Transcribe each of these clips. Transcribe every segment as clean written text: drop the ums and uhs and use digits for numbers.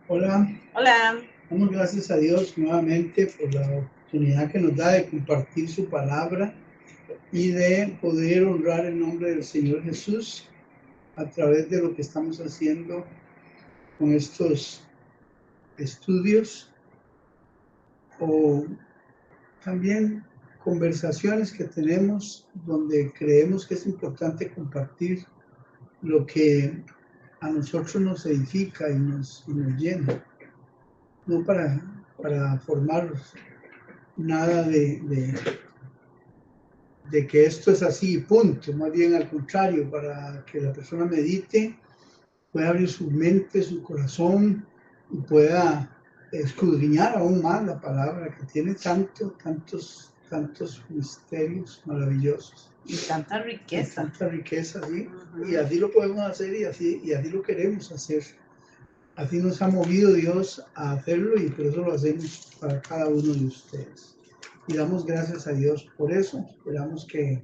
Hola, Hola, damos gracias a Dios nuevamente por la oportunidad que nos da de compartir su palabra y de poder honrar el nombre del Señor Jesús a través de lo que estamos haciendo con estos estudios o también conversaciones que tenemos donde creemos que es importante compartir lo que a nosotros nos edifica y nos llena, no para formar nada de que esto es así, punto. Más bien al contrario, para que la persona medite, pueda abrir su mente, su corazón y pueda escudriñar aún más la palabra que tiene tantos misterios maravillosos y tanta y riqueza. tanta riqueza, ¿sí? Y Ujú. así lo podemos hacer y así lo queremos hacer. Así nos ha movido Dios a hacerlo y por eso lo hacemos para cada uno de ustedes. Y damos gracias a Dios por eso. Esperamos que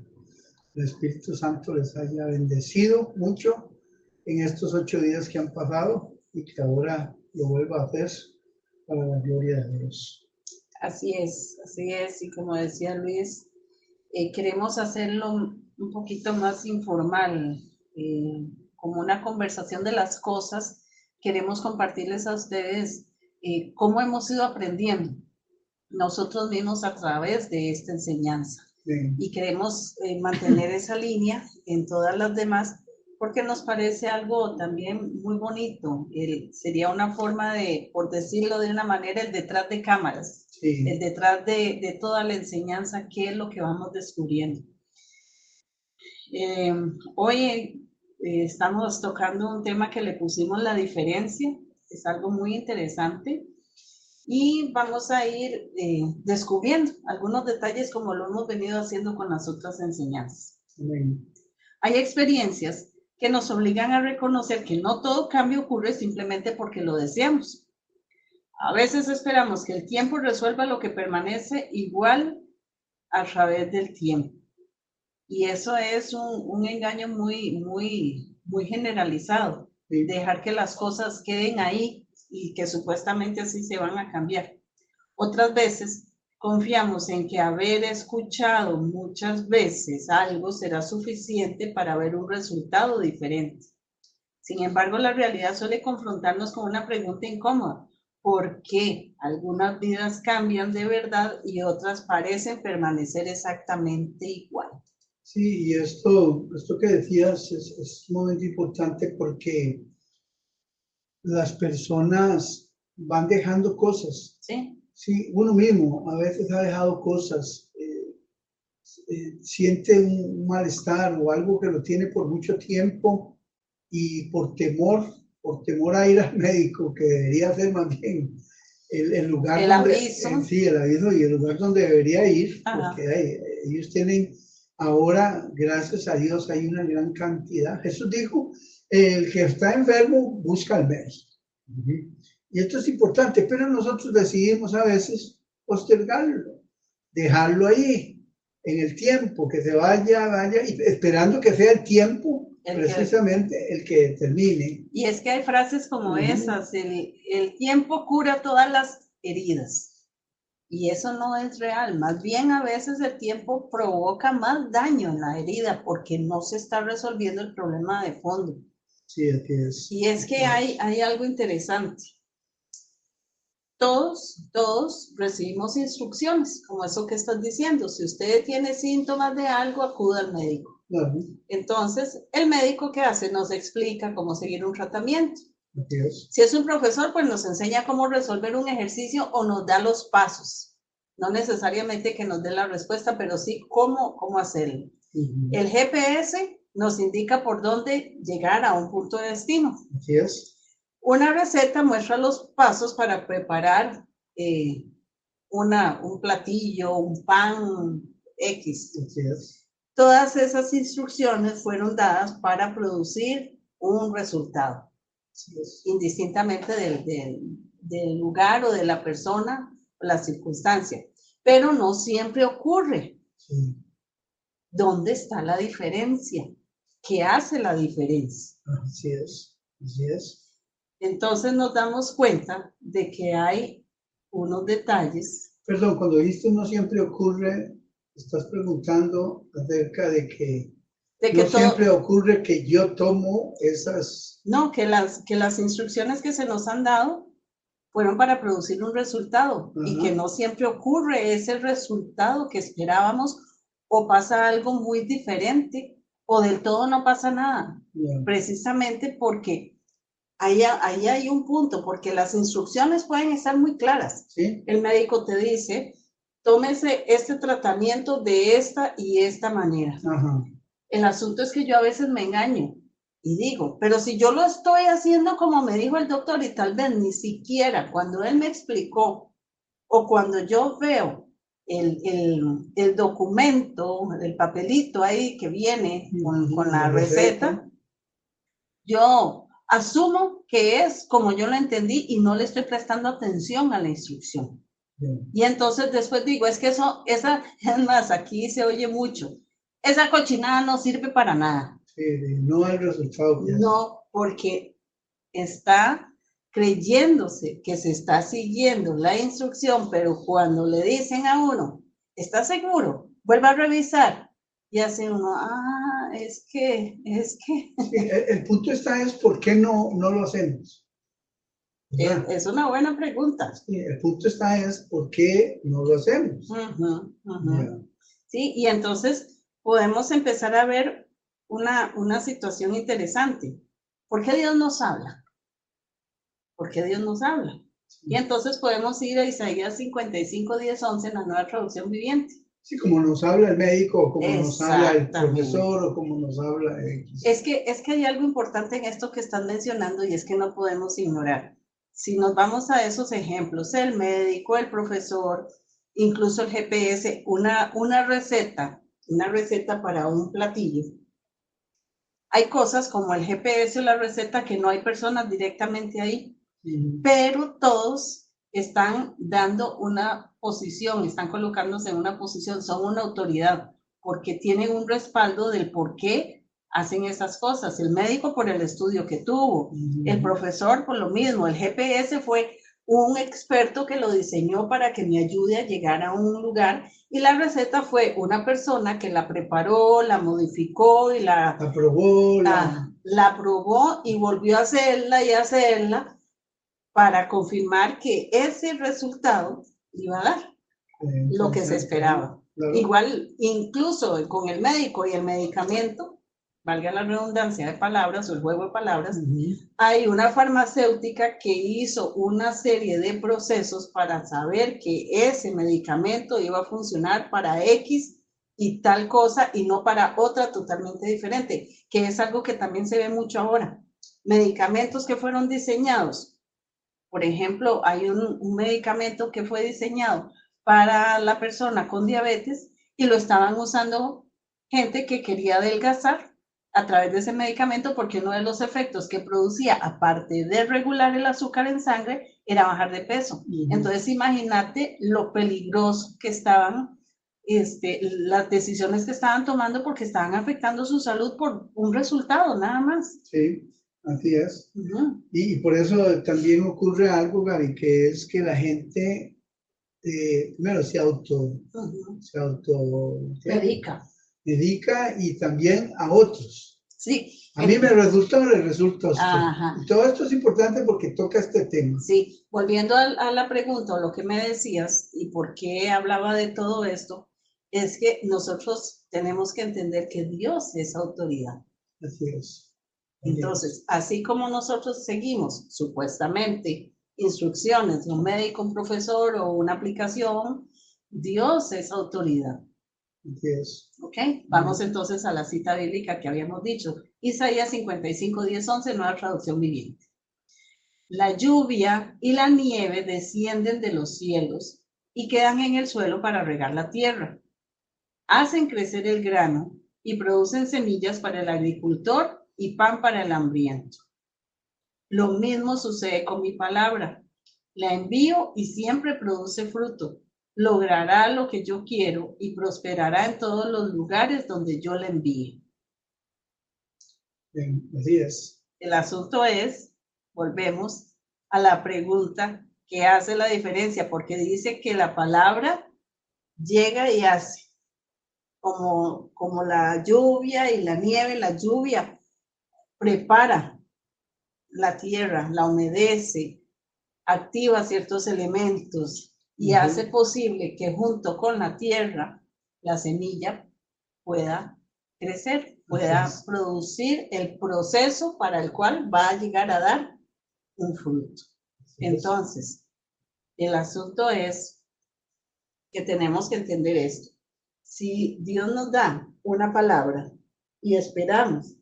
el Espíritu Santo les haya bendecido mucho en estos 8 días que han pasado y que ahora lo vuelva a hacer para la gloria de Dios. Así es, y como decía Luis, queremos hacerlo un poquito más informal, como una conversación de las cosas. Queremos compartirles a ustedes cómo hemos ido aprendiendo nosotros mismos a través de esta enseñanza. Bien. Y queremos mantener esa línea en todas las demás porque nos parece algo también muy bonito. Sería una forma de, por decirlo de una manera, el detrás de cámaras, Sí. el detrás de toda la enseñanza, qué es lo que vamos descubriendo. Eh, Hoy estamos tocando un tema que le pusimos la diferencia, es algo muy interesante y vamos a ir descubriendo algunos detalles como lo hemos venido haciendo con las otras enseñanzas. Amén. Hay experiencias que nos obligan a reconocer que no todo cambio ocurre simplemente porque lo deseamos. A veces esperamos que el tiempo resuelva lo que permanece igual a través del tiempo. Y eso es un engaño muy generalizado. Sí. Dejar que las cosas queden ahí y que supuestamente así se van a cambiar. Otras veces confiamos en que haber escuchado muchas veces algo será suficiente para ver un resultado diferente. Sin embargo, la realidad suele confrontarnos con una pregunta incómoda. ¿Por qué algunas vidas cambian de verdad y otras parecen permanecer exactamente igual? Sí, y esto que decías es un momento importante porque las personas van dejando cosas. ¿Sí? Sí, uno mismo a veces ha dejado cosas, siente un malestar o algo que lo tiene por mucho tiempo y por temor a ir al médico, que debería ser más bien el lugar El donde, aviso. sí, el aviso y el lugar donde debería ir, Ajá. porque ellos tienen, ahora, gracias a Dios, hay una gran cantidad. Jesús dijo, el que está enfermo busca al médico. Y esto es importante, pero nosotros decidimos a veces postergarlo, dejarlo ahí, en el tiempo, que se vaya, y esperando que sea el tiempo precisamente el que termine. Y es que hay frases como esas, el tiempo cura todas las heridas. Y eso no es real. Más bien a veces el tiempo provoca más daño en la herida porque no se está resolviendo el problema de fondo. Sí, así es. Y es que hay algo interesante. Todos recibimos instrucciones, como eso que estás diciendo. Si usted tiene síntomas de algo, acuda al médico. Claro. Entonces, el médico, ¿qué hace? Nos explica cómo seguir un tratamiento. Así es. Si es un profesor, pues nos enseña cómo resolver un ejercicio o nos da los pasos. No necesariamente que nos dé la respuesta, pero sí cómo hacerlo. El GPS nos indica por dónde llegar a un punto de destino. Así es. Una receta muestra los pasos para preparar un platillo, un pan X. Así es. Todas esas instrucciones fueron dadas para producir un resultado, indistintamente del lugar o de la persona o la circunstancia. Pero no siempre ocurre. Sí. ¿Dónde está la diferencia? ¿Qué hace la diferencia? Así es. Así es. Entonces nos damos cuenta de que hay unos detalles. Perdón, cuando esto no siempre ocurre, estás preguntando acerca de que no siempre ocurre que yo tomo esas... No, que las instrucciones que se nos han dado fueron para producir un resultado. Y que no siempre ocurre ese resultado que esperábamos, o pasa algo muy diferente, o del todo no pasa nada. Precisamente porque ahí hay un punto, porque las instrucciones pueden estar muy claras. ¿Sí? El médico te dice, tómese este tratamiento de esta y esta manera. El asunto es que yo a veces me engaño y digo, pero si yo lo estoy haciendo como me dijo el doctor, y tal vez ni siquiera cuando él me explicó, o cuando yo veo el documento, el papelito ahí que viene con la receta, yo asumo que es como yo lo entendí y no le estoy prestando atención a la instrucción. Y entonces después digo, es que es más, aquí se oye mucho, esa cochinada no sirve para nada. Sí, no hay resultado. No, porque está creyéndose que se está siguiendo la instrucción, pero cuando le dicen a uno, ¿está seguro? Vuelva a revisar. Y hace uno, es que. Sí, el punto está es ¿por qué no lo hacemos? Es una buena pregunta. Sí, el punto está es ¿por qué no lo hacemos? Sí, y entonces podemos empezar a ver una situación interesante. ¿Por qué Dios nos habla? ¿Por qué Dios nos habla? Y entonces podemos ir a Isaías 55, 10, 11 en la Nueva Traducción Viviente. Sí, como nos habla el médico, o como nos habla el profesor, o como nos habla X. Es que hay algo importante en esto que están mencionando, y es que no podemos ignorar. Si nos vamos a esos ejemplos, el médico, el profesor, incluso el GPS, una receta para un platillo. Hay cosas como el GPS o la receta que no hay personas directamente ahí, pero todos están dando una posición, están colocándose en una posición, son una autoridad, porque tienen un respaldo del por qué hacen esas cosas. El médico por el estudio que tuvo, el profesor por lo mismo, el GPS fue un experto que lo diseñó para que me ayude a llegar a un lugar, y la receta fue una persona que la preparó, la modificó y la probó y volvió a hacerla y hacerla para confirmar que ese resultado iba a dar lo que se esperaba. Igual, incluso con el médico y el medicamento, valga la redundancia de palabras o el juego de palabras, hay una farmacéutica que hizo una serie de procesos para saber que ese medicamento iba a funcionar para X y tal cosa y no para otra totalmente diferente, que es algo que también se ve mucho ahora. Medicamentos que fueron diseñados, por ejemplo, hay un medicamento que fue diseñado para la persona con diabetes y lo estaban usando gente que quería adelgazar a través de ese medicamento, porque uno de los efectos que producía, aparte de regular el azúcar en sangre, era bajar de peso. Entonces, imagínate lo peligroso que estaban las decisiones que estaban tomando, porque estaban afectando su salud por un resultado, nada más. Sí, así es. Y por eso también ocurre algo, Gaby, que es que la gente primero se medica y también a otros. Sí. A mí me resulta o le resulta a usted. Y todo esto es importante porque toca este tema. Sí, volviendo a la pregunta, o lo que me decías, y por qué hablaba de todo esto, es que nosotros tenemos que entender que Dios es autoridad. Así es. Entonces, así como nosotros seguimos, supuestamente, instrucciones de un médico, un profesor o una aplicación, Dios es autoridad. Yes. Ok, vamos entonces a la cita bíblica que habíamos dicho. Isaías 55, 10, 11, Nueva Traducción Viviente. La lluvia y la nieve descienden de los cielos y quedan en el suelo para regar la tierra. Hacen crecer el grano y producen semillas para el agricultor y pan para el hambriento. Lo mismo sucede con mi palabra. La envío y siempre produce fruto. Logrará lo que yo quiero y prosperará en todos los lugares donde yo la envíe. Bien, así es. El asunto es volvemos a la pregunta que hace la diferencia, porque dice que la palabra llega y hace, como la lluvia y la nieve, la lluvia prepara la tierra, la humedece, activa ciertos elementos y hace posible que junto con la tierra la semilla pueda crecer, pueda producir el proceso para el cual va a llegar a dar un fruto. Entonces, el asunto es que tenemos que entender esto. Si Dios nos da una palabra y esperamos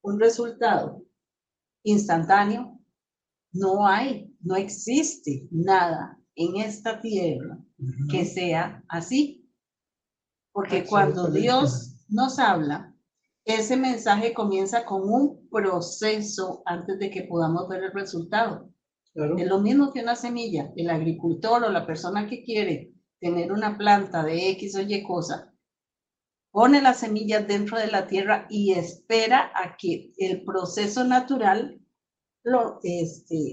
un resultado instantáneo, no existe nada en esta tierra que sea así. Porque cuando Dios nos habla, ese mensaje comienza con un proceso antes de que podamos ver el resultado. Claro. Es lo mismo que una semilla. El agricultor o la persona que quiere tener una planta de X o Y cosa, pone las semillas dentro de la tierra y espera a que el proceso natural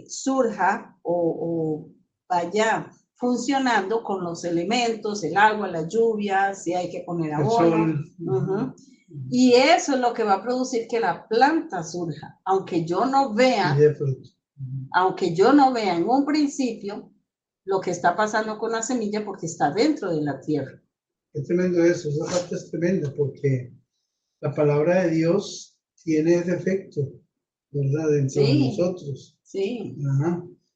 surja o vaya funcionando con los elementos, el agua, la lluvia, si hay que poner abono. Y eso es lo que va a producir que la planta surja, aunque yo no vea en un principio lo que está pasando con la semilla porque está dentro de la tierra. Es tremendo eso, esa parte es tremenda porque la palabra de Dios tiene ese efecto, ¿verdad? Dentro de nosotros. Sí.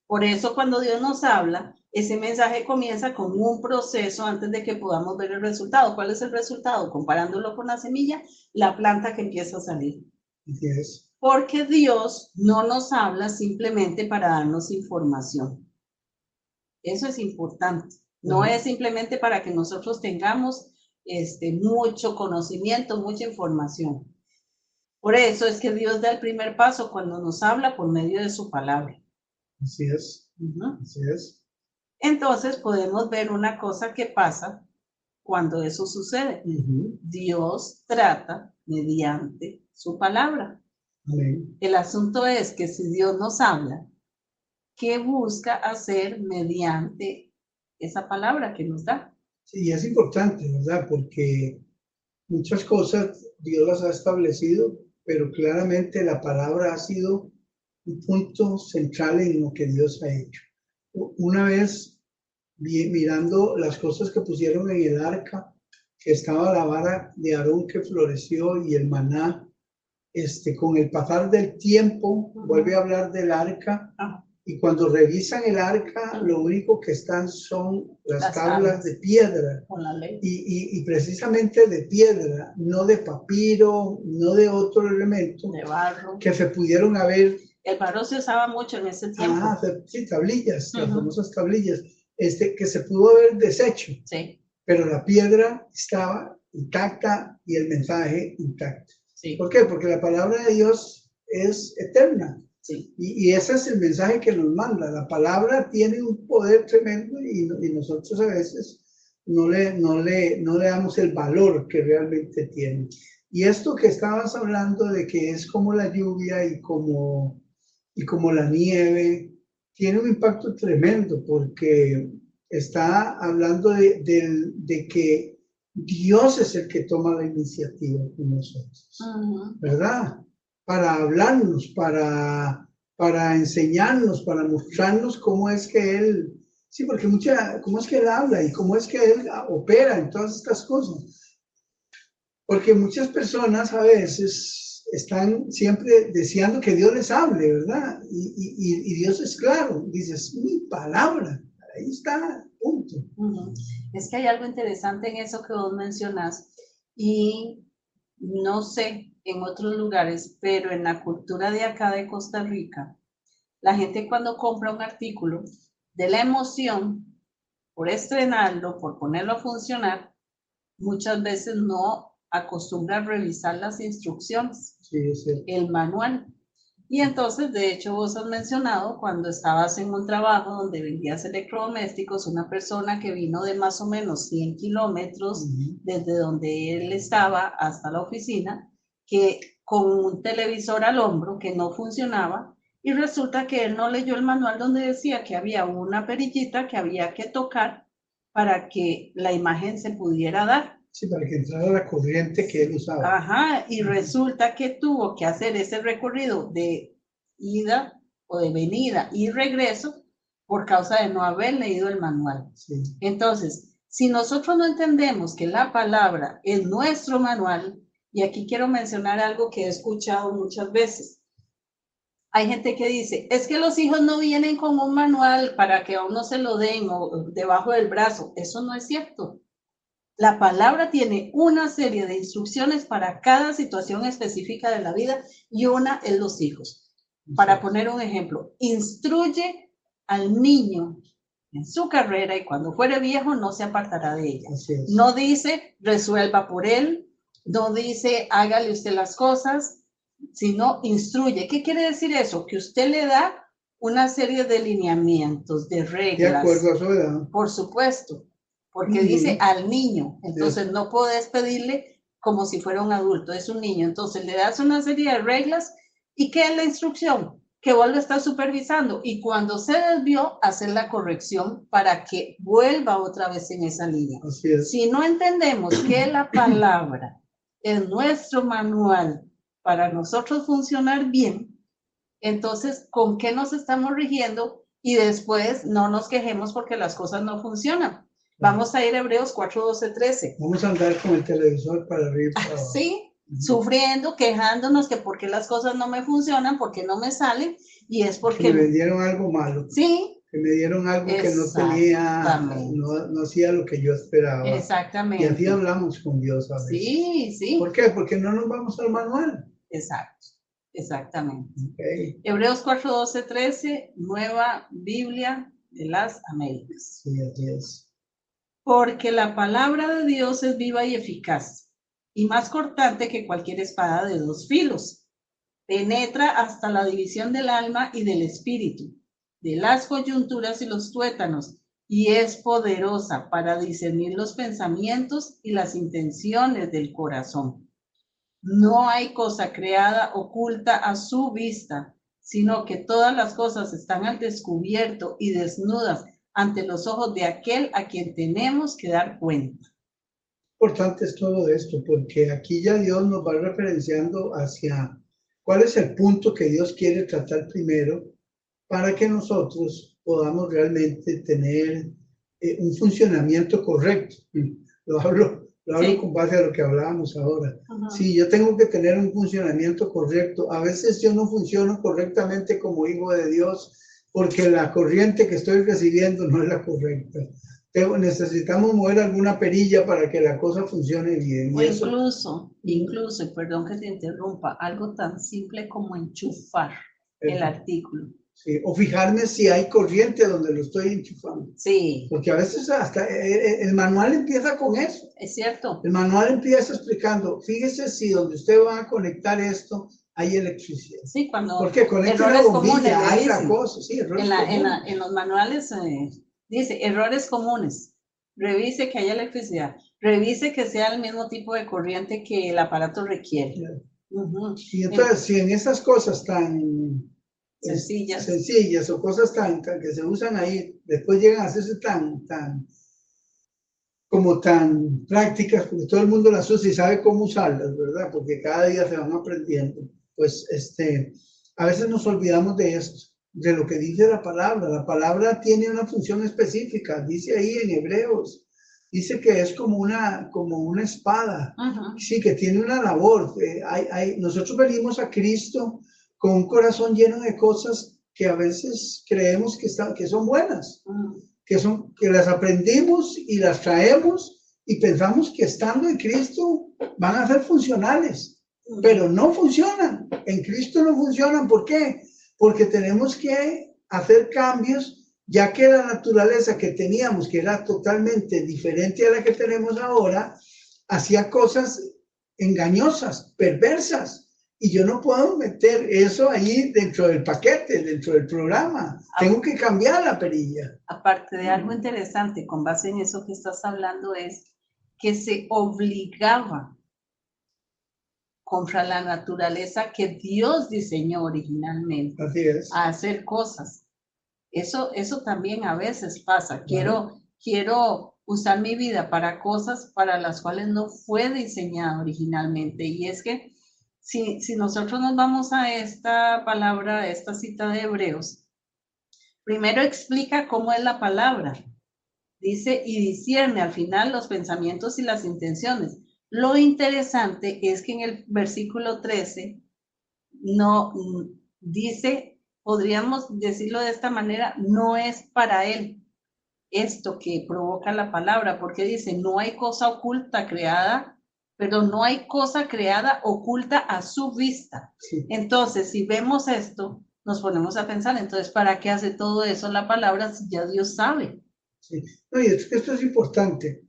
Por eso cuando Dios nos habla, ese mensaje comienza con un proceso antes de que podamos ver el resultado. ¿Cuál es el resultado? Comparándolo con la semilla, la planta que empieza a salir. Yes. Porque Dios no nos habla simplemente para darnos información. Eso es importante. No es simplemente para que nosotros tengamos mucho conocimiento, mucha información. Por eso es que Dios da el primer paso cuando nos habla por medio de su palabra. Así es. Así es. Entonces podemos ver una cosa que pasa cuando eso sucede. Dios trata mediante su palabra. El asunto es que si Dios nos habla, ¿qué busca hacer mediante esa palabra que nos da? Sí, es importante, ¿verdad? Porque muchas cosas Dios las ha establecido, pero claramente la palabra ha sido un punto central en lo que Dios ha hecho. Una vez mirando las cosas que pusieron en el arca, que estaba la vara de Aarón que floreció y el maná, con el pasar del tiempo, vuelve a hablar del arca, y cuando revisan el arca, lo único que están son las tablas de piedra, y precisamente de piedra, no de papiro, no de otro elemento, de barro, que se pudieron haber. El barro se usaba mucho en ese tiempo. Sí, tablillas, las famosas tablillas, que se pudo haber deshecho. Sí. Pero la piedra estaba intacta y el mensaje intacto. Sí. ¿Por qué? Porque la palabra de Dios es eterna. Sí. Y ese es el mensaje que nos manda. La palabra tiene un poder tremendo y nosotros a veces no le damos el valor que realmente tiene. Y esto que estabas hablando de que es como la lluvia y como la nieve, tiene un impacto tremendo porque está hablando de que Dios es el que toma la iniciativa con nosotros, ¿verdad? Para hablarnos, para enseñarnos, para mostrarnos cómo es que Él, sí, porque cómo es que Él habla y cómo es que Él opera en todas estas cosas. Porque muchas personas a veces están siempre deseando que Dios les hable, ¿verdad? Y Dios es claro, dice, es mi palabra, ahí está, punto. Es que hay algo interesante en eso que vos mencionás, y no sé en otros lugares, pero en la cultura de acá de Costa Rica, la gente cuando compra un artículo, de la emoción, por estrenarlo, por ponerlo a funcionar, muchas veces no acostumbra a revisar las instrucciones, el manual. Y entonces, de hecho, vos has mencionado cuando estabas en un trabajo donde vendías electrodomésticos, una persona que vino de más o menos 100 kilómetros desde donde él estaba hasta la oficina, que con un televisor al hombro que no funcionaba, y resulta que él no leyó el manual donde decía que había una perillita que había que tocar para que la imagen se pudiera dar. Sí, para que entrara la corriente que él usaba. Ajá, y resulta que tuvo que hacer ese recorrido de ida o de venida y regreso por causa de no haber leído el manual. Sí. Entonces, si nosotros no entendemos que la palabra es nuestro manual, y aquí quiero mencionar algo que he escuchado muchas veces. Hay gente que dice, es que los hijos no vienen con un manual para que a uno se lo den o debajo del brazo. Eso no es cierto. La palabra tiene una serie de instrucciones para cada situación específica de la vida y una es los hijos. Para poner un ejemplo, instruye al niño en su carrera y cuando fuere viejo no se apartará de ella. No dice resuelva por él, no dice hágale usted las cosas, sino instruye. ¿Qué quiere decir eso? Que usted le da una serie de lineamientos, de reglas. De acuerdo a su edad. Por supuesto, porque dice al niño, entonces no puedes pedirle como si fuera un adulto, es un niño. Entonces le das una serie de reglas y ¿qué es la instrucción? Que vos lo estás supervisando y cuando se desvió, hacer la corrección para que vuelva otra vez en esa línea. Así es. Si no entendemos que la palabra es nuestro manual para nosotros funcionar bien, entonces, ¿con qué nos estamos rigiendo? Y después no nos quejemos porque las cosas no funcionan. Vamos a ir a Hebreos 4, 12, 13. Vamos a andar con el televisor para arriba. Sí, sufriendo, quejándonos que por qué las cosas no me funcionan, por qué no me salen, y es porque... Que me dieron algo malo. Sí. Que me dieron algo que no tenía, no hacía lo que yo esperaba. Exactamente. Y así hablamos con Dios a veces. Sí, sí. ¿Por qué? Porque no nos vamos al manual. Exacto, exactamente. Okay. Hebreos 4, 12, 13, Nueva Biblia de las Américas. Sí, así es. Porque la palabra de Dios es viva y eficaz, y más cortante que cualquier espada de dos filos. Penetra hasta la división del alma y del espíritu, de las coyunturas y los tuétanos, y es poderosa para discernir los pensamientos y las intenciones del corazón. No hay cosa creada oculta a su vista, sino que todas las cosas están al descubierto y desnudas ante los ojos de aquel a quien tenemos que dar cuenta. Importante es todo esto, porque aquí ya Dios nos va referenciando hacia cuál es el punto que Dios quiere tratar primero para que nosotros podamos realmente tener un funcionamiento correcto. Lo hablo sí. Con base a lo que hablábamos ahora. Sí, yo tengo que tener un funcionamiento correcto. A veces yo no funciono correctamente como hijo de Dios porque la corriente que estoy recibiendo no es la correcta. Necesitamos mover alguna perilla para que la cosa funcione bien. O incluso, perdón que te interrumpa, algo tan simple como enchufar el artículo. Sí, o fijarme si hay corriente donde lo estoy enchufando. Sí. Porque a veces hasta el manual empieza con eso. Es cierto. El manual empieza explicando, fíjese si donde usted va a conectar esto hay electricidad. Sí, cuando... Porque conecta la bombilla, hay la cosa. Sí, en los manuales dice errores comunes. Revise que haya electricidad. Revise que sea el mismo tipo de corriente que el aparato requiere. Y entonces, si en esas cosas tan... sencillas o cosas tan que se usan ahí, después llegan a hacerse tan prácticas, porque todo el mundo las usa y sabe cómo usarlas, ¿verdad? Porque cada día se van aprendiendo. Pues a veces nos olvidamos de esto, de lo que dice la palabra. La palabra tiene una función específica, dice ahí en Hebreos, dice que es como una espada, sí, que tiene una labor. Nosotros venimos a Cristo con un corazón lleno de cosas que a veces creemos que son buenas, que las aprendimos y las traemos y pensamos que estando en Cristo van a ser funcionales, pero no funcionan. En Cristo no funcionan. ¿Por qué? Porque tenemos que hacer cambios, ya que la naturaleza que teníamos, que era totalmente diferente a la que tenemos ahora, hacía cosas engañosas, perversas. Y yo no puedo meter eso ahí dentro del paquete, dentro del programa. Tengo que cambiar la perilla. Aparte de algo interesante, con base en eso que estás hablando, es que se obligaba contra la naturaleza que Dios diseñó originalmente. Así es. A hacer cosas. Eso también a veces pasa. Claro. Quiero usar mi vida para cosas para las cuales no fue diseñado originalmente. Y es que si nosotros nos vamos a esta palabra, a esta cita de Hebreos, primero explica cómo es la palabra. Dice, y discierne al final los pensamientos y las intenciones. Lo interesante es que en el versículo 13 no dice, podríamos decirlo de esta manera, no es para él esto que provoca la palabra, porque dice, no hay cosa oculta creada, pero no hay cosa creada oculta a su vista. Sí. Entonces, si vemos esto, nos ponemos a pensar, entonces, ¿para qué hace todo eso la palabra si ya Dios sabe? Sí. No, y es que esto es importante.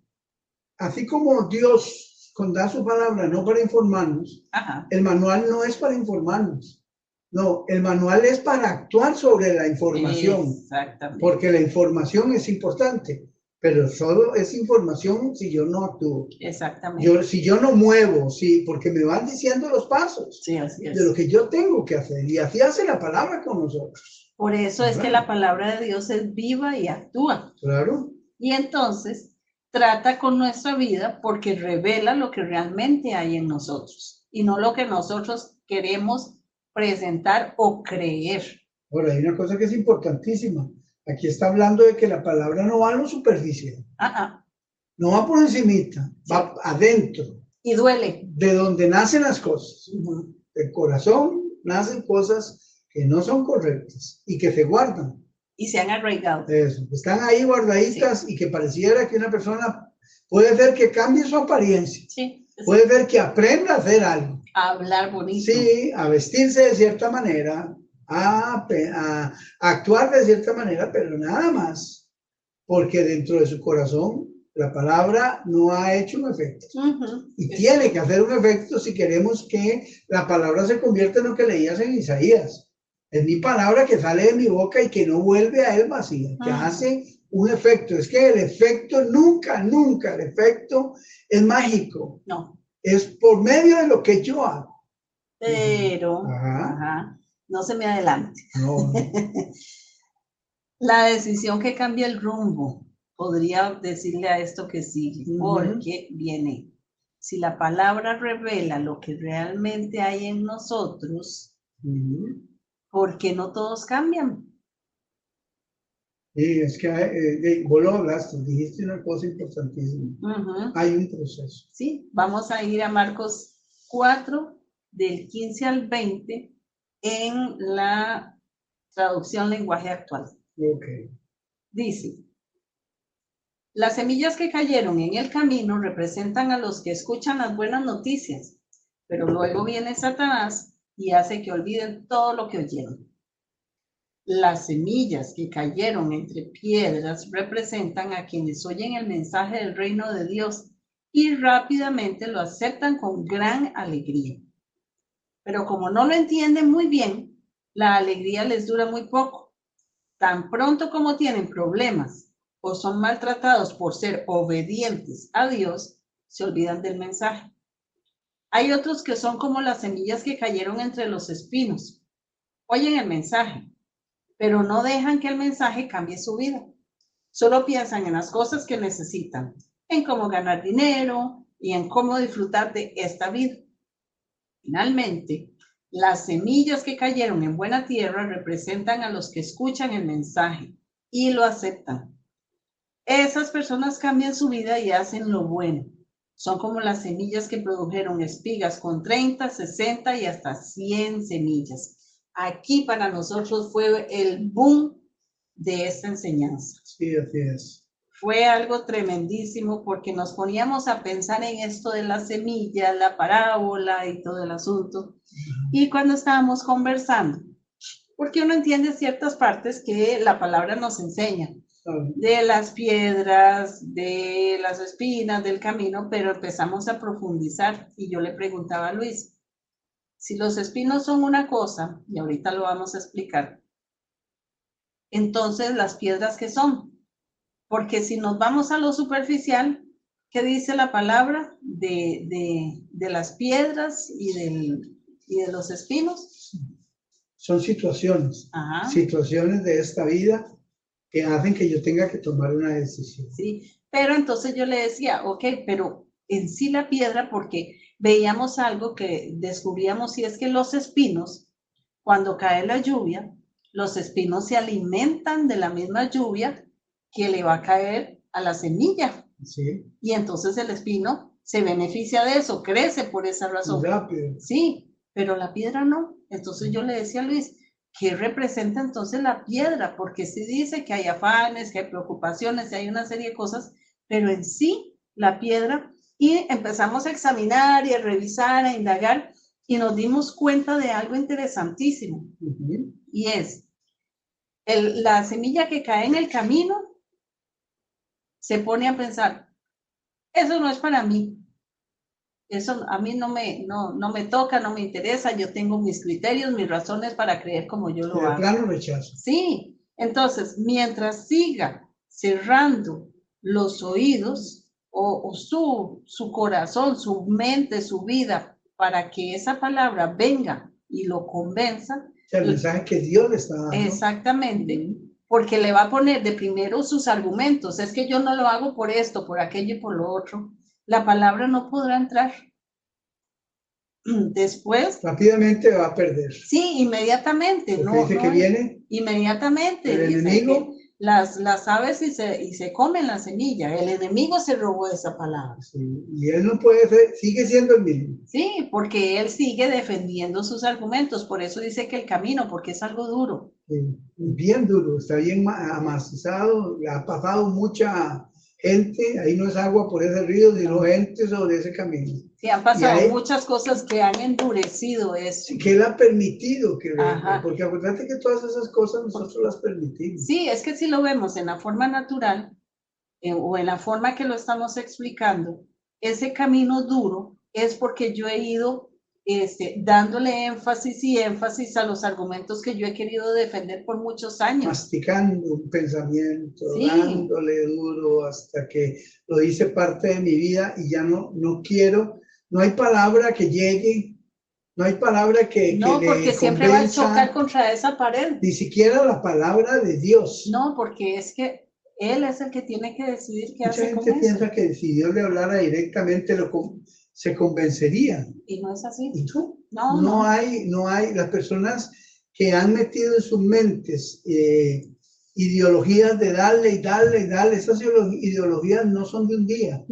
Así como Dios da su palabra no para informarnos, Ajá. el manual no es para informarnos. No, el manual es para actuar sobre la información. Exactamente. Porque la información es importante, pero solo es información si yo no actúo. Exactamente. Si yo no muevo, porque me van diciendo los pasos Sí, así es. de lo que yo tengo que hacer. Y así hace la palabra con nosotros. Por eso es que la palabra de Dios es viva y actúa. Claro. Y entonces trata con nuestra vida porque revela lo que realmente hay en nosotros y no lo que nosotros queremos presentar o creer. Ahora, hay una cosa que es importantísima. Aquí está hablando de que la palabra no va a lo superficial. No va por encimita, sí. Va adentro. Y duele. De donde nacen las cosas. Del corazón nacen cosas que no son correctas y que se guardan. Y se han arraigado. Eso, están ahí guardaditas, sí. Y que pareciera que una persona puede ser que cambie su apariencia. Sí. Puede ser que aprenda a hacer algo. A hablar bonito. Sí, a vestirse de cierta manera, a actuar de cierta manera, pero nada más. Porque dentro de su corazón la palabra no ha hecho un efecto. Y tiene que hacer un efecto si queremos que la palabra se convierta en lo que leías en Isaías. Es mi palabra que sale de mi boca y que no vuelve a él vacía, que hace un efecto. Es que el efecto nunca el efecto es mágico. No. Es por medio de lo que yo hago. Pero, no se me adelante. No. La decisión que cambia el rumbo, podría decirle a esto que sigue, porque viene, si la palabra revela lo que realmente hay en nosotros, ¿por qué no todos cambian? Sí, es que vos lo hablaste, dijiste una cosa importantísima. Hay un proceso. Sí, vamos a ir a Marcos 4, del 15 al 20, en la traducción lenguaje actual. Okay. Dice, las semillas que cayeron en el camino representan a los que escuchan las buenas noticias, pero luego viene Satanás y hace que olviden todo lo que oyeron. Las semillas que cayeron entre piedras representan a quienes oyen el mensaje del reino de Dios y rápidamente lo aceptan con gran alegría. Pero como no lo entienden muy bien, la alegría les dura muy poco. Tan pronto como tienen problemas o son maltratados por ser obedientes a Dios, se olvidan del mensaje. Hay otros que son como las semillas que cayeron entre los espinos. Oyen el mensaje, pero no dejan que el mensaje cambie su vida. Solo piensan en las cosas que necesitan, en cómo ganar dinero y en cómo disfrutar de esta vida. Finalmente, las semillas que cayeron en buena tierra representan a los que escuchan el mensaje y lo aceptan. Esas personas cambian su vida y hacen lo bueno. Son como las semillas que produjeron espigas con 30, 60 y hasta 100 semillas. Aquí para nosotros fue el boom de esta enseñanza. Sí, así es. Fue algo tremendísimo porque nos poníamos a pensar en esto de la semilla, la parábola y todo el asunto. Y cuando estábamos conversando, porque uno entiende ciertas partes que la palabra nos enseña, de las piedras, de las espinas, del camino, pero empezamos a profundizar y yo le preguntaba a Luis, si los espinos son una cosa, y ahorita lo vamos a explicar, entonces las piedras, ¿qué son? Porque si nos vamos a lo superficial, ¿qué dice la palabra de las piedras y de los espinos? Son situaciones, Ajá. situaciones de esta vida que hacen que yo tenga que tomar una decisión. Sí, pero entonces yo le decía, ok, pero en sí la piedra, porque veíamos algo que descubríamos, y es que los espinos, cuando cae la lluvia, los espinos se alimentan de la misma lluvia que le va a caer a la semilla. Sí. Y entonces el espino se beneficia de eso, crece por esa razón. Rápido. Sí, pero la piedra no. Entonces yo le decía a Luis, ¿qué representa entonces la piedra? Porque sí dice que hay afanes, que hay preocupaciones, que hay una serie de cosas, pero en sí la piedra, y empezamos a examinar y a revisar, a indagar, y nos dimos cuenta de algo interesantísimo. Y es, la semilla que cae en el camino se pone a pensar, eso no es para mí. Eso a mí no me toca, no me interesa, yo tengo mis criterios, mis razones para creer como yo lo hago. De plano rechazo. Sí, entonces, mientras siga cerrando los oídos o su corazón, su mente, su vida, para que esa palabra venga y lo convenza. O sea, el mensaje que Dios le está dando. Exactamente, porque le va a poner de primero sus argumentos, es que yo no lo hago por esto, por aquello y por lo otro. La palabra no podrá entrar. Después. Rápidamente va a perder. Sí, inmediatamente. Porque dice que viene. Inmediatamente. El enemigo. Las aves y se comen la semilla. El enemigo se robó esa palabra. Sí, y él no puede ser, sigue siendo el mismo. Sí, porque él sigue defendiendo sus argumentos. Por eso dice que el camino, porque es algo duro. Sí, bien duro, está bien amacizado, ha pasado mucha gente, ahí no es agua por ese río, sino gente sobre ese camino. Sí, han pasado muchas cosas que han endurecido eso. Que él ha permitido que venga, porque acuérdate que todas esas cosas nosotros las permitimos. Sí, es que si lo vemos en la forma natural, o en la forma que lo estamos explicando, ese camino duro es porque yo he ido dándole énfasis a los argumentos que yo he querido defender por muchos años. Masticando un pensamiento, sí, dándole duro hasta que lo hice parte de mi vida y ya no quiero, no hay palabra que llegue, no hay palabra que no, que porque siempre va a chocar contra esa pared. Ni siquiera la palabra de Dios. No, porque es que Él es el que tiene que decidir qué hace con eso. Mucha gente piensa que si Dios le hablara directamente se convencería. Y no es así. ¿Y tú? No hay, las personas que han metido en sus mentes ideologías de darle y darle y darle, esas ideologías no son de un día.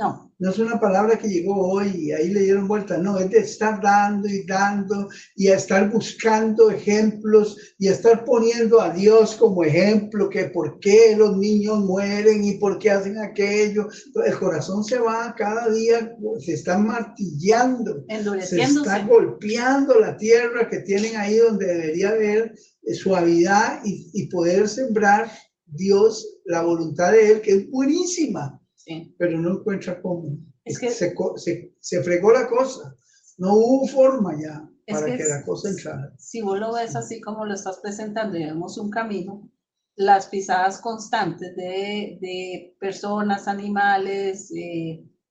No es una palabra que llegó hoy y ahí le dieron vuelta, no, es de estar dando y dando y a estar buscando ejemplos y a estar poniendo a Dios como ejemplo, que por qué los niños mueren y por qué hacen aquello. El corazón se va cada día, se está martillando, se está golpeando la tierra que tienen ahí donde debería haber suavidad y poder sembrar Dios la voluntad de Él, que es buenísima. Sí. Pero no encuentra cómo. Es que se fregó la cosa. No hubo forma ya para que la cosa entrara. Si vos lo ves así como lo estás presentando y vemos un camino, las pisadas constantes de personas, animales,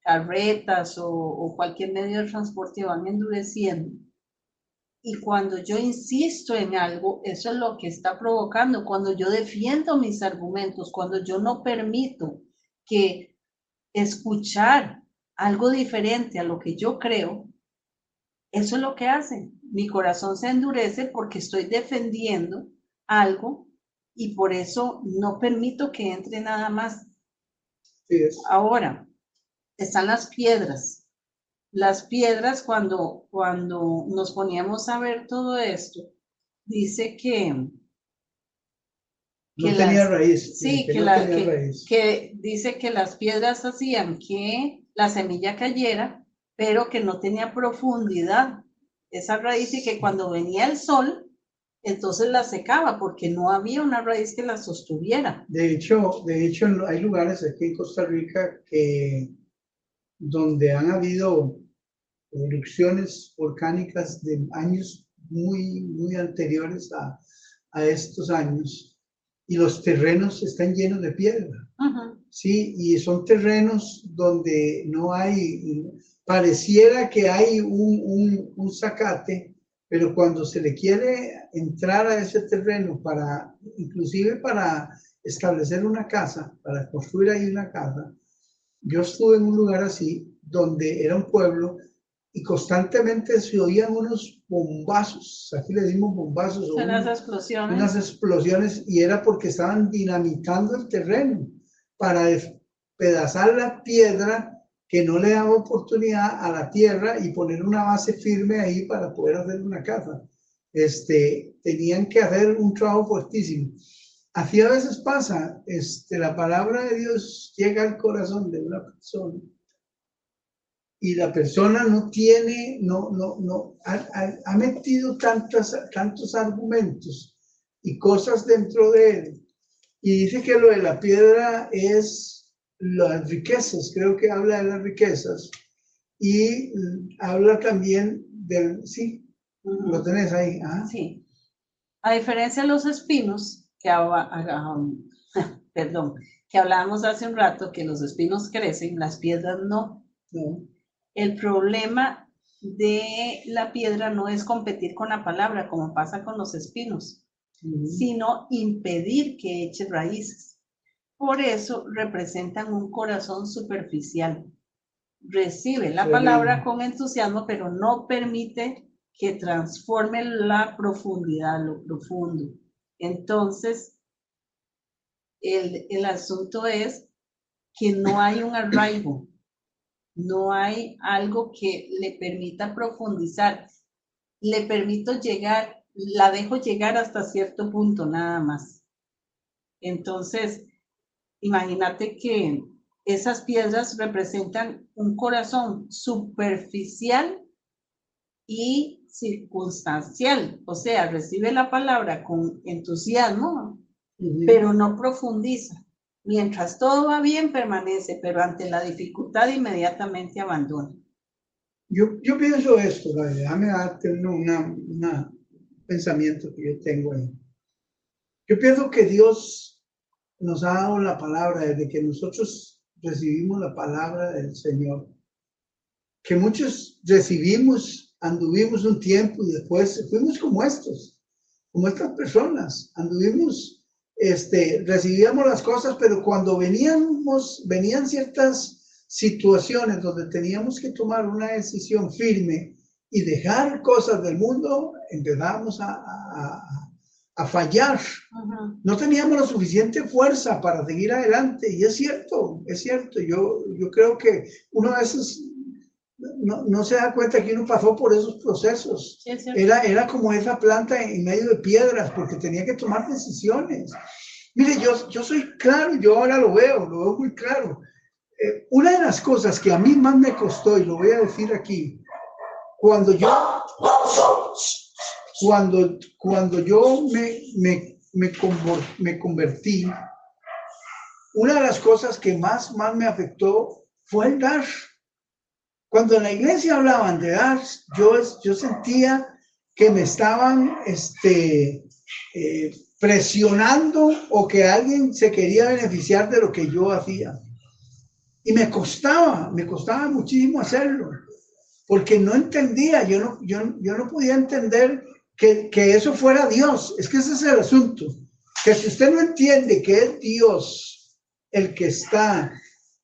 carretas o cualquier medio de transporte van endureciendo. Y cuando yo insisto en algo, eso es lo que está provocando. Cuando yo defiendo mis argumentos, cuando yo no permito que escuchar algo diferente a lo que yo creo, eso es lo que hace. Mi corazón se endurece porque estoy defendiendo algo y por eso no permito que entre nada más. Sí. Ahora, están las piedras. Las piedras, cuando nos poníamos a ver todo esto, dice que no tenía raíz. Sí, que dice que las piedras hacían que la semilla cayera, pero que no tenía profundidad esa raíz y que cuando venía el sol, entonces la secaba porque no había una raíz que la sostuviera. De hecho hay lugares aquí en Costa Rica donde han habido erupciones volcánicas de años muy, muy anteriores a estos años. y los terrenos están llenos de piedra. Ujú. Sí, y son terrenos donde no hay, pareciera que hay un zacate, pero cuando se le quiere entrar a ese terreno para, inclusive para establecer una casa, para construir ahí una casa, yo estuve en un lugar así, donde era un pueblo, y constantemente se oían unos bombazos, aquí le decimos bombazos, o Son las unas explosiones. explosiones, y era porque estaban dinamitando el terreno para despedazar la piedra que no le daba oportunidad a la tierra y poner una base firme ahí para poder hacer una casa. Tenían que hacer un trabajo fuertísimo. Así a veces pasa, la palabra de Dios llega al corazón de una persona y la persona no tiene, ha metido tantos argumentos y cosas dentro de él. Y dice que lo de la piedra es las riquezas, creo que habla de las riquezas. Y habla también del, sí, lo tenés ahí. ¿Ah? Sí. A diferencia de los espinos, perdón, que hablábamos hace un rato, que los espinos crecen, las piedras no. No. El problema de la piedra no es competir con la palabra, como pasa con los espinos, sino impedir que eche raíces. Por eso representan un corazón superficial. Recibe la palabra con entusiasmo, pero no permite que transforme la profundidad, lo profundo. Entonces, el asunto es que no hay un arraigo, no hay algo que le permita profundizar. Le permito llegar, la dejo llegar hasta cierto punto nada más. Entonces, imagínate que esas piedras representan un corazón superficial y circunstancial, o sea, recibe la palabra con entusiasmo, pero no profundiza. Mientras todo va bien, permanece, pero ante la dificultad inmediatamente abandona. Yo pienso esto, déjame darte un pensamiento que yo tengo ahí. Yo pienso que Dios nos ha dado la palabra desde que nosotros recibimos la palabra del Señor, que muchos recibimos, anduvimos un tiempo y después fuimos como estas personas, anduvimos, recibíamos las cosas, pero cuando venían ciertas situaciones donde teníamos que tomar una decisión firme y dejar cosas del mundo, empezábamos a fallar. No teníamos la suficiente fuerza para seguir adelante, y es cierto, yo creo que uno a veces no se da cuenta que uno pasó por esos procesos. Sí, era como esa planta en medio de piedras, porque tenía que tomar decisiones. Mire, yo soy claro, yo ahora lo veo muy claro. Una de las cosas que a mí más me costó, y lo voy a decir aquí, cuando yo me convertí, una de las cosas que más me afectó fue el dar. Cuando en la iglesia hablaban de dar, yo sentía que me estaban presionando, o que alguien se quería beneficiar de lo que yo hacía. Y me costaba muchísimo hacerlo, porque no entendía, yo no podía entender que eso fuera Dios. Es que ese es el asunto, que si usted no entiende que es Dios el que está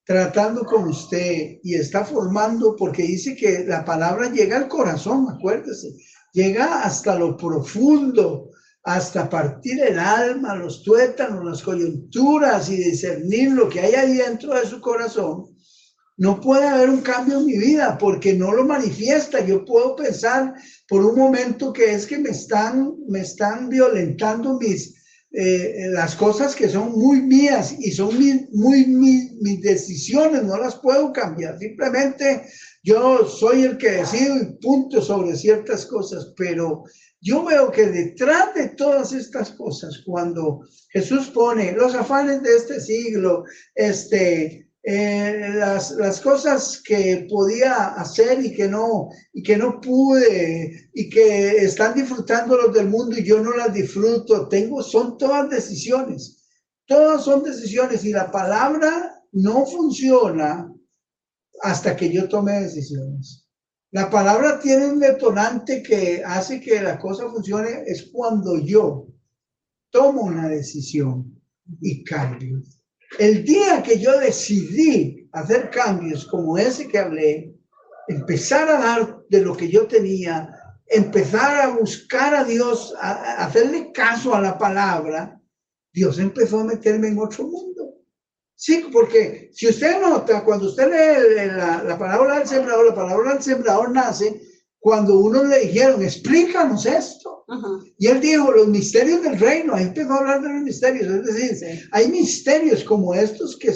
tratando con usted y está formando, porque dice que la palabra llega al corazón, acuérdese, llega hasta lo profundo, hasta partir el alma, los tuétanos, las coyunturas, y discernir lo que hay ahí dentro de su corazón. No puede haber un cambio en mi vida porque no lo manifiesta. Yo puedo pensar por un momento que es que me están violentando las cosas que son muy mías y son mis decisiones, no las puedo cambiar. Simplemente yo soy el que decido y punto sobre ciertas cosas, pero yo veo que detrás de todas estas cosas, cuando Jesús pone los afanes de este siglo, las cosas que podía hacer y que no pude, y que están disfrutando los del mundo y yo no las disfruto, son todas decisiones. Todas son decisiones y la palabra no funciona hasta que yo tome decisiones. La palabra tiene un detonante que hace que la cosa funcione, es cuando yo tomo una decisión y cambio. El día que yo decidí hacer cambios como ese que hablé, empezar a dar de lo que yo tenía, empezar a buscar a Dios, a hacerle caso a la palabra, Dios empezó a meterme en otro mundo. Sí, porque si usted nota, cuando usted lee la parábola del sembrador, la palabra del sembrador nace cuando uno le dijeron, explícanos esto. Y él dijo, los misterios del reino, ahí empezó a hablar de los misterios, es decir, hay misterios como estos que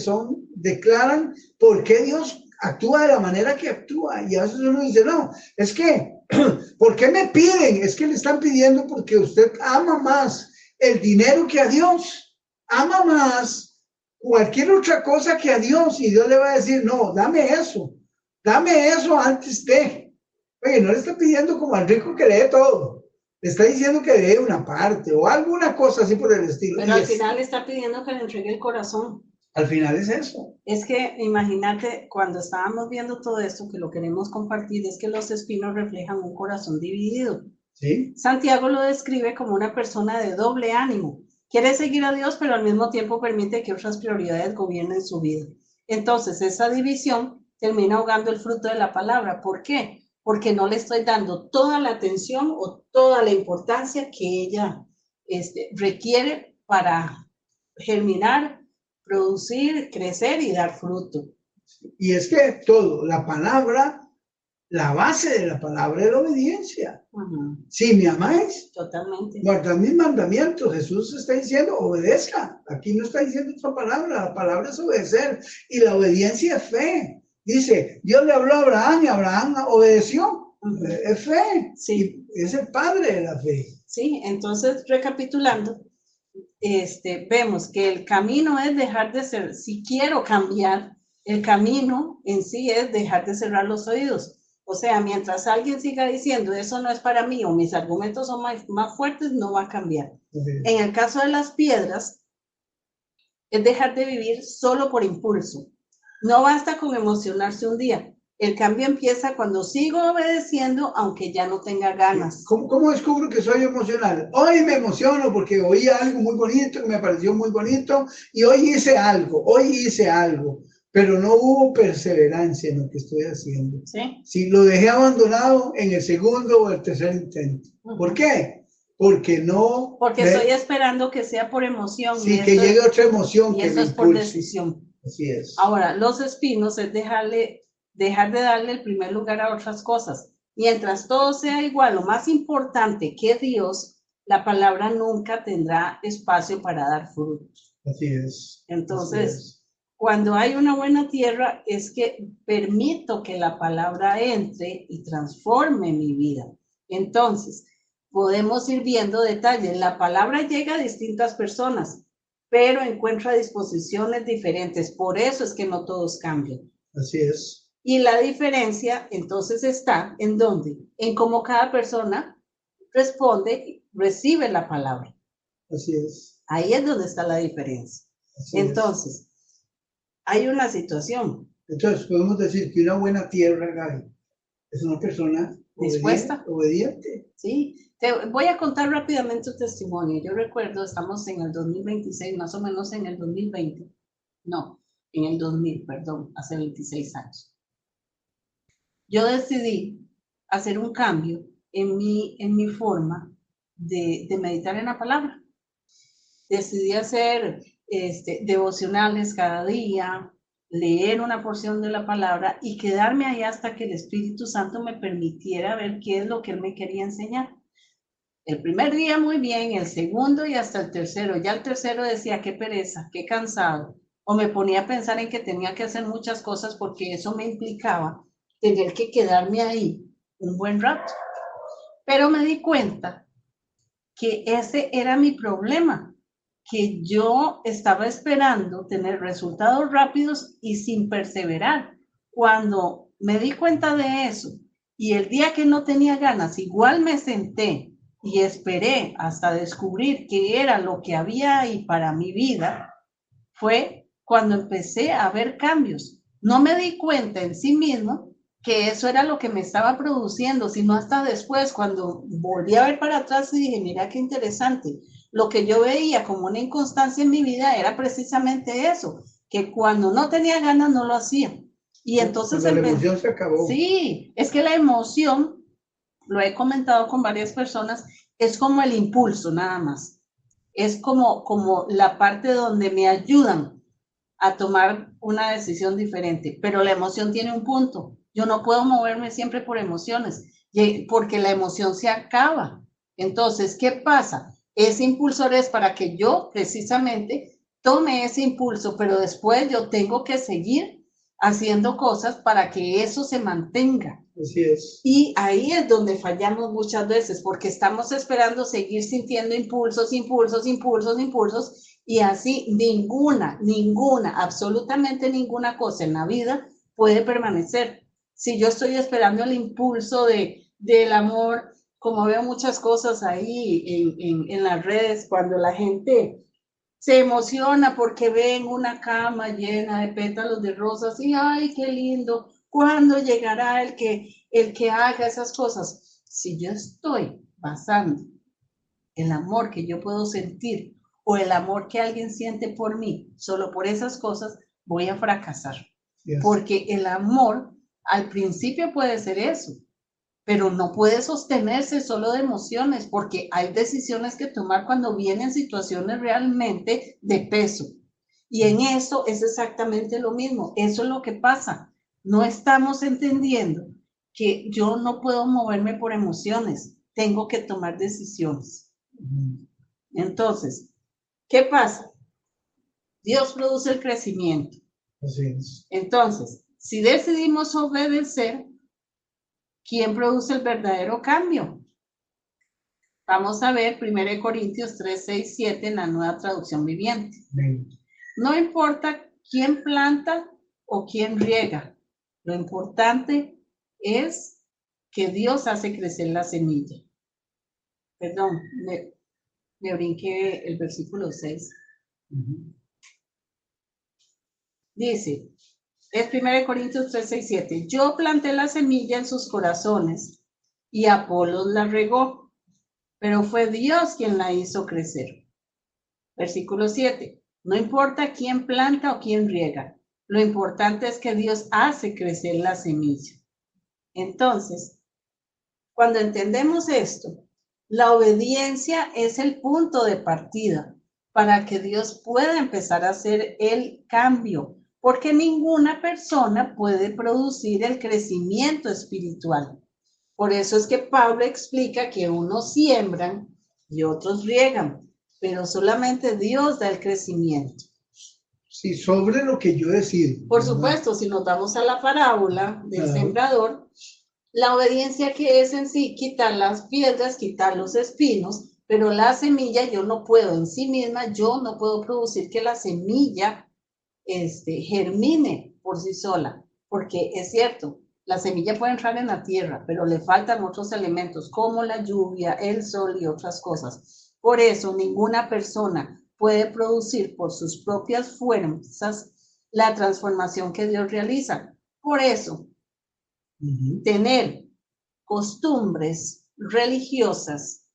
declaran por qué Dios actúa de la manera que actúa. Y a veces uno dice, no, es que, ¿por qué me piden? Es que le están pidiendo porque usted ama más el dinero que a Dios, ama más cualquier otra cosa que a Dios, y Dios le va a decir, no, dame eso antes de. Oye, no le está pidiendo como al rico que lee todo, le está diciendo que lee una parte o alguna cosa así por el estilo. Pero al final le está pidiendo que le entregue el corazón. Al final es eso. Es que imagínate, cuando estábamos viendo todo esto, que lo queremos compartir, es que los espinos reflejan un corazón dividido. ¿Sí? Santiago lo describe como una persona de doble ánimo. Quiere seguir a Dios, pero al mismo tiempo permite que otras prioridades gobiernen su vida. Entonces, esa división termina ahogando el fruto de la palabra. ¿Por qué? Porque no le estoy dando toda la atención o toda la importancia que ella requiere para germinar, producir, crecer y dar fruto. Y es que todo, la palabra, la base de la palabra es la obediencia. Si me amáis, totalmente, guardad mis mandamientos. Jesús está diciendo, obedezca. Aquí no está diciendo otra palabra, la palabra es obedecer. Y la obediencia es fe. Dice, Dios le habló a Abraham y Abraham obedeció. Es fe. Sí. Y es el padre de la fe. Sí, entonces recapitulando, vemos que el camino es dejar de ser, si quiero cambiar, el camino en sí es dejar de cerrar los oídos. O sea, mientras alguien siga diciendo eso no es para mí o mis argumentos son más fuertes, no va a cambiar. En el caso de las piedras, es dejar de vivir solo por impulso. No basta con emocionarse un día. El cambio empieza cuando sigo obedeciendo, aunque ya no tenga ganas. ¿Cómo descubro que soy emocional? Hoy me emociono porque oí algo muy bonito, que me pareció muy bonito, y hoy hice algo, pero no hubo perseverancia en lo que estoy haciendo. ¿Sí? Si lo dejé abandonado en el segundo o el tercer intento. ¿Por qué? Porque estoy esperando que sea por emoción. Sí, que llegue otra emoción. Y eso es por decisión. Así es. Ahora, los espinos es dejar de darle el primer lugar a otras cosas. Mientras todo sea igual, lo más importante que Dios, la palabra nunca tendrá espacio para dar frutos. Así es. Entonces, cuando hay una buena tierra, es que permito que la palabra entre y transforme mi vida. Entonces, podemos ir viendo detalles. La palabra llega a distintas personas, pero encuentra disposiciones diferentes. Por eso es que no todos cambian. Así es. Y la diferencia entonces está en dónde, en cómo cada persona responde, recibe la palabra. Así es. Ahí es donde está la diferencia. Así entonces, hay una situación. Entonces, podemos decir que una buena tierra, Gaby, es una persona dispuesta, obediente. Sí. Te voy a contar rápidamente un testimonio. Yo recuerdo, estamos en el 2026, más o menos en el 2020. No, en el 2000, perdón, hace 26 años. Yo decidí hacer un cambio en mi forma de meditar en la palabra. Decidí hacer devocionales cada día, leer una porción de la palabra y quedarme ahí hasta que el Espíritu Santo me permitiera ver qué es lo que Él me quería enseñar. El primer día muy bien, el segundo y hasta el tercero. Ya el tercero decía, qué pereza, qué cansado. O me ponía a pensar en que tenía que hacer muchas cosas porque eso me implicaba tener que quedarme ahí un buen rato. Pero me di cuenta que ese era mi problema, que yo estaba esperando tener resultados rápidos y sin perseverar. Cuando me di cuenta de eso y el día que no tenía ganas, igual me senté y esperé hasta descubrir qué era lo que había ahí para mi vida, fue cuando empecé a ver cambios. No me di cuenta en sí mismo que eso era lo que me estaba produciendo, sino hasta después, cuando volví a ver para atrás y dije, mira qué interesante, lo que yo veía como una inconstancia en mi vida era precisamente eso, que cuando no tenía ganas no lo hacía. Y entonces la emoción se acabó. Sí, es que la emoción, lo he comentado con varias personas, es como el impulso nada más. Es como la parte donde me ayudan a tomar una decisión diferente, pero la emoción tiene un punto. Yo no puedo moverme siempre por emociones, porque la emoción se acaba. Entonces, ¿qué pasa? Ese impulsor es para que yo precisamente tome ese impulso, pero después yo tengo que seguir haciendo cosas para que eso se mantenga. Así es. Y ahí es donde fallamos muchas veces, porque estamos esperando seguir sintiendo impulsos, y así absolutamente ninguna cosa en la vida puede permanecer. Si yo estoy esperando el impulso del amor, como veo muchas cosas ahí en las redes, cuando la gente se emociona porque ven una cama llena de pétalos de rosas y ¡ay, qué lindo! ¿Cuándo llegará el que haga esas cosas? Si yo estoy basando el amor que yo puedo sentir o el amor que alguien siente por mí solo por esas cosas, voy a fracasar. Yes. Porque el amor al principio puede ser eso, pero no puede sostenerse solo de emociones, porque hay decisiones que tomar cuando vienen situaciones realmente de peso. Y en eso es exactamente lo mismo. Eso es lo que pasa. No estamos entendiendo que yo no puedo moverme por emociones. Tengo que tomar decisiones. Entonces, ¿qué pasa? Dios produce el crecimiento. Así es. Entonces, si decidimos obedecer, ¿quién produce el verdadero cambio? Vamos a ver 1 Corintios 3, 6, 7 en la Nueva Traducción Viviente. No importa quién planta o quién riega, lo importante es que Dios hace crecer la semilla. Perdón, me brinqué el versículo 6. Dice, es 1 Corintios 3, 6, 7. Yo planté la semilla en sus corazones y Apolos la regó, pero fue Dios quien la hizo crecer. Versículo 7. No importa quién planta o quién riega, lo importante es que Dios hace crecer la semilla. Entonces, cuando entendemos esto, la obediencia es el punto de partida para que Dios pueda empezar a hacer el cambio, porque ninguna persona puede producir el crecimiento espiritual. Por eso es que Pablo explica que unos siembran y otros riegan, pero solamente Dios da el crecimiento. Sí, sobre lo que yo decido. Por supuesto, si nos vamos a la parábola del sembrador, la obediencia que es en sí quitar las piedras, quitar los espinos, pero la semilla yo no puedo en sí misma, yo no puedo producir que la semilla germine por sí sola, porque es cierto, la semilla puede entrar en la tierra, pero le faltan otros elementos como la lluvia, el sol y otras cosas. Por eso ninguna persona puede producir por sus propias fuerzas la transformación que Dios realiza. Por eso, tener costumbres religiosas,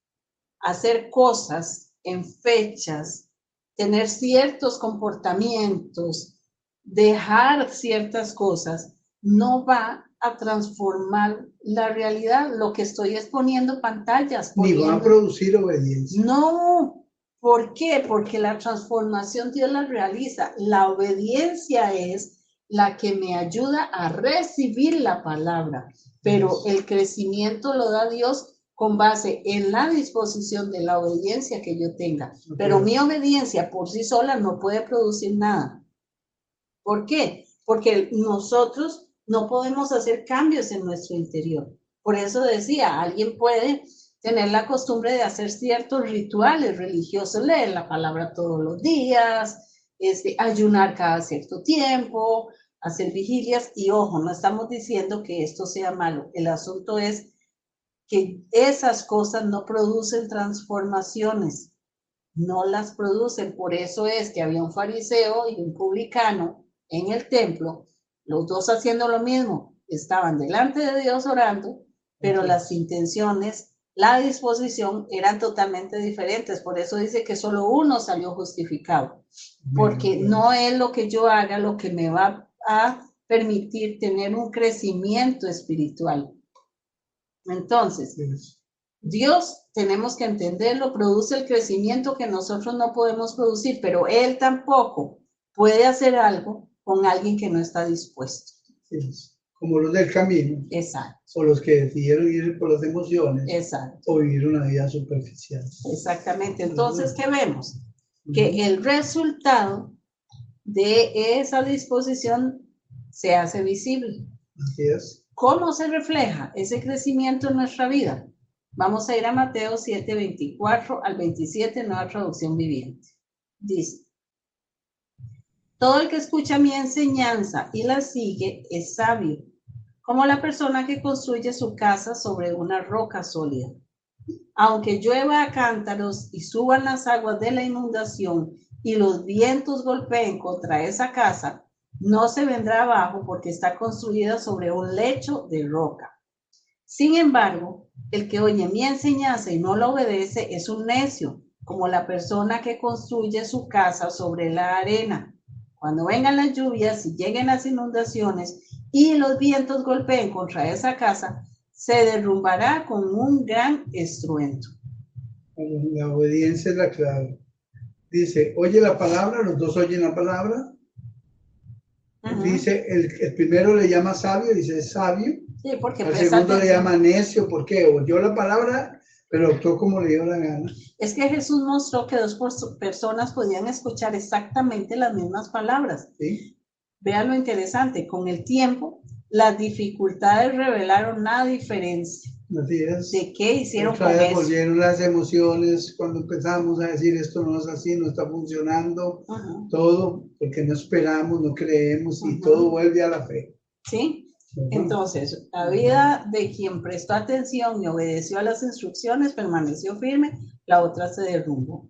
hacer cosas en fechas, tener ciertos comportamientos, dejar ciertas cosas, no va a transformar la realidad. Lo que estoy es poniendo pantallas. Ni va a producir obediencia. No. ¿Por qué? Porque la transformación Dios la realiza. La obediencia es la que me ayuda a recibir la palabra, pero el crecimiento lo da Dios con base en la disposición de la obediencia que yo tenga. Pero mi obediencia por sí sola no puede producir nada. ¿Por qué? Porque nosotros no podemos hacer cambios en nuestro interior. Por eso decía, alguien puede tener la costumbre de hacer ciertos rituales religiosos, leer la palabra todos los días, ayunar cada cierto tiempo, hacer vigilias, y ojo, no estamos diciendo que esto sea malo. El asunto es que esas cosas no producen transformaciones. no las producen. Por eso es que había un fariseo y un publicano en el templo, los dos haciendo lo mismo, estaban delante de Dios orando, pero las intenciones, la disposición eran totalmente diferentes. Por eso dice que solo uno salió justificado, porque no es lo que yo haga lo que me va a permitir tener un crecimiento espiritual. Entonces, Dios, tenemos que entenderlo, produce el crecimiento que nosotros no podemos producir, pero Él tampoco puede hacer algo con alguien que no está dispuesto. Como los del camino. Exacto. O los que decidieron ir por las emociones. Exacto. O vivir una vida superficial. Exactamente. Entonces, ¿qué vemos? Que el resultado de esa disposición se hace visible. Así es. ¿Cómo se refleja ese crecimiento en nuestra vida? Vamos a ir a Mateo 7, 24 al 27, nueva traducción viviente. Dice: todo el que escucha mi enseñanza y la sigue es sabio, como la persona que construye su casa sobre una roca sólida. Aunque llueva a cántaros y suban las aguas de la inundación y los vientos golpeen contra esa casa, no se vendrá abajo porque está construida sobre un lecho de roca. Sin embargo, el que oye mi enseñanza y no la obedece es un necio, como la persona que construye su casa sobre la arena. Cuando vengan las lluvias y lleguen las inundaciones y los vientos golpeen contra esa casa, se derrumbará con un gran estruendo. La obediencia es la clave. Dice, oye la palabra, los dos oyen la palabra. Dice, el primero le llama sabio, dice es sabio. Sí, porque al segundo le llama necio, porque oyó la palabra, pero actuó como le dio la gana. Es que Jesús mostró que dos personas podían escuchar exactamente las mismas palabras. ¿Sí? Vean lo interesante, con el tiempo, las dificultades revelaron la diferencia. Así es. ¿De qué hicieron con eso? Volvieron las emociones cuando empezamos a decir esto no es así, no está funcionando, todo, porque no esperamos, no creemos y todo vuelve a la fe. ¿Sí? Entonces, la vida de quien prestó atención y obedeció a las instrucciones permaneció firme, la otra se derrumbó.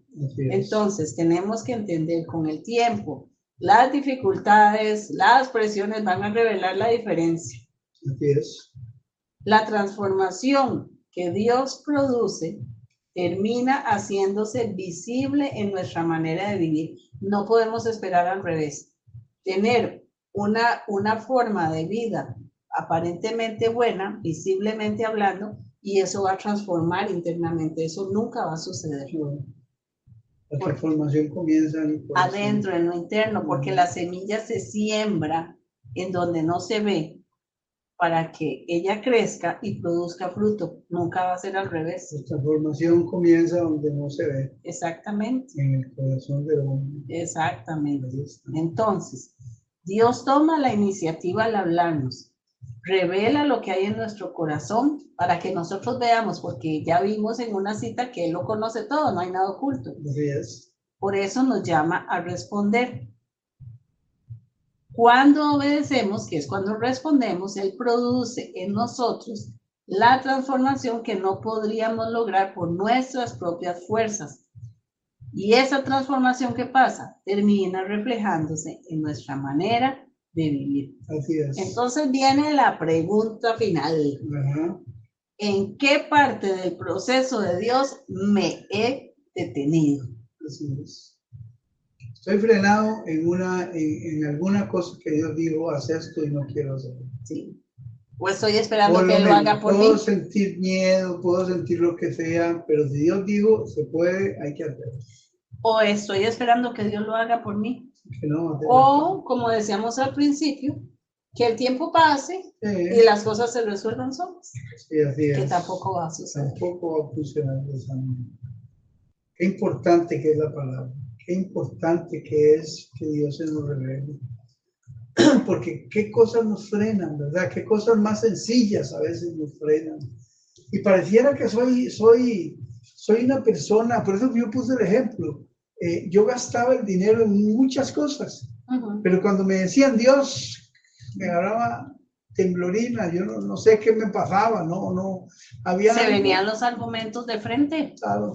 Entonces, tenemos que entender con el tiempo, las dificultades, las presiones van a revelar la diferencia. Así es. La transformación que Dios produce termina haciéndose visible en nuestra manera de vivir. No podemos esperar al revés. Tener una forma de vida aparentemente buena, visiblemente hablando, y eso va a transformar internamente. Eso nunca va a suceder. La transformación comienza adentro, en lo interno, porque la semilla se siembra en donde no se ve, para que ella crezca y produzca fruto. Nunca va a ser al revés. La transformación comienza donde no se ve. Exactamente. En el corazón del hombre. Exactamente. Entonces, Dios toma la iniciativa al hablarnos, revela lo que hay en nuestro corazón para que nosotros veamos, porque ya vimos en una cita que Él lo conoce todo, no hay nada oculto. Así es. Por eso nos llama a responder. Cuando obedecemos, que es cuando respondemos, Él produce en nosotros la transformación que no podríamos lograr por nuestras propias fuerzas. Y esa transformación que pasa termina reflejándose en nuestra manera de vivir. Así es. Entonces viene la pregunta final. ¿En qué parte del proceso de Dios me he detenido? Así es. Estoy frenado en alguna cosa que Dios dijo, haz esto y no quiero hacerlo. Sí. O estoy esperando que Él lo haga por mí. Puedo sentir miedo, puedo sentir lo que sea, pero si Dios dijo, se puede, hay que hacerlo. O estoy esperando que Dios lo haga por mí. Que no, o, como decíamos al principio, que el tiempo pase y las cosas se resuelvan solas. Sí, así es. Que tampoco va a suceder. Tampoco va a funcionar de esa manera. Qué importante que es la palabra. Qué importante que es que Dios se nos revele. Porque qué cosas nos frenan, ¿verdad? Qué cosas más sencillas a veces nos frenan. Y pareciera que soy una persona, por eso yo puse el ejemplo. Yo gastaba el dinero en muchas cosas, pero cuando me decían Dios, me agarraba temblorina, yo no sé qué me pasaba, no, había Se algo, venían los argumentos de frente. claro,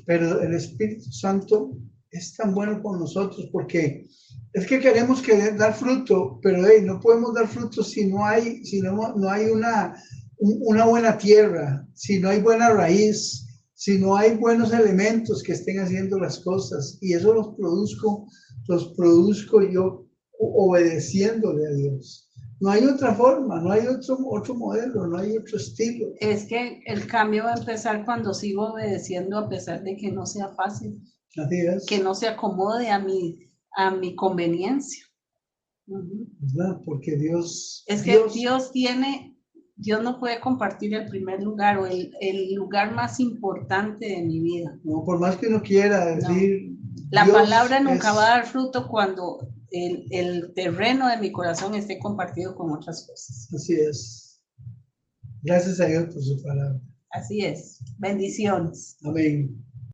pero el Espíritu Santo es tan bueno con nosotros porque es que queremos dar fruto, pero no podemos dar fruto si no hay una buena tierra, si no hay buena raíz, si no hay buenos elementos que estén haciendo las cosas. Y eso los produzco yo obedeciéndole a Dios. No hay otra forma, no hay otro modelo, no hay otro estilo. Es que el cambio va a empezar cuando sigo obedeciendo a pesar de que no sea fácil. Así es. Que no se acomode a mi conveniencia. ¿Verdad? Porque Dios... Es que Dios no puede compartir el primer lugar o el lugar más importante de mi vida. No, por más que uno quiera decir... No. La palabra nunca va a dar fruto cuando el terreno de mi corazón esté compartido con otras cosas. Así es. Gracias a Dios por su palabra. Así es. Bendiciones. Amén.